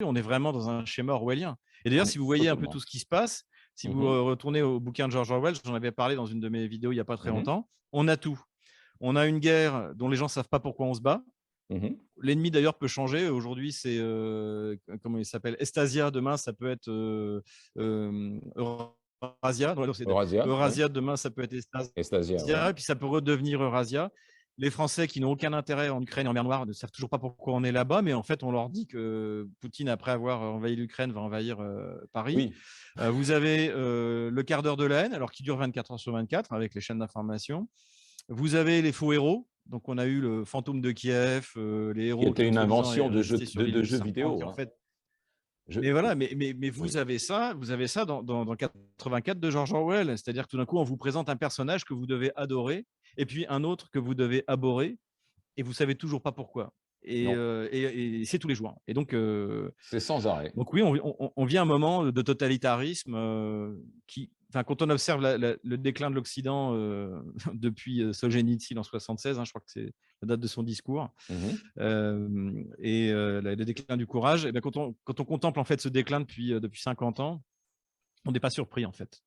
on est vraiment dans un schéma orwellien. Et Ah d'ailleurs, mais si vous voyez un peu tout totalement. ce qui se passe, si vous Mmh. retournez au bouquin de George Orwell, j'en avais parlé dans une de mes vidéos il n'y a pas très Mmh. longtemps, on a tout. On a une guerre dont les gens ne savent pas pourquoi on se bat. Mmh. L'ennemi d'ailleurs peut changer. Aujourd'hui, c'est comment il s'appelle? Estasia. Demain, ça peut être Eurasia. Non, Eurasia, oui. Eurasia. Demain, ça peut être Estasia, oui. Estasia. Et puis ça peut redevenir Eurasia. Les Français qui n'ont aucun intérêt en Ukraine et en mer Noire ne savent toujours pas pourquoi on est là-bas, mais en fait, on leur dit que Poutine, après avoir envahi l'Ukraine, va envahir Paris. Oui. Vous avez le quart d'heure de la haine, alors qui dure 24 heures sur 24 avec les chaînes d'information. Vous avez les faux héros. Donc, on a eu le fantôme de Kiev, les Qui héros était qui ont une soi-disant invention de résisté sur l'île de du jeux Serpent, qui vidéo, en hein. fait. Je Mais voilà, mais oui. vous avez ça dans 84 de George Orwell. C'est-à-dire que tout d'un coup, on vous présente un personnage que vous devez adorer, et puis un autre que vous devez abhorrer, et vous savez toujours pas pourquoi. Non, Et c'est tous les jours. Et c'est sans arrêt. donc oui, on vit un moment de totalitarisme qui, enfin, quand on observe le déclin de l'Occident depuis Solzhenitsyn en 76, hein, je crois que c'est la date de son discours, Mmh. le déclin du courage, et bien quand on contemple en fait ce déclin depuis 50 ans, on n'est pas surpris en fait.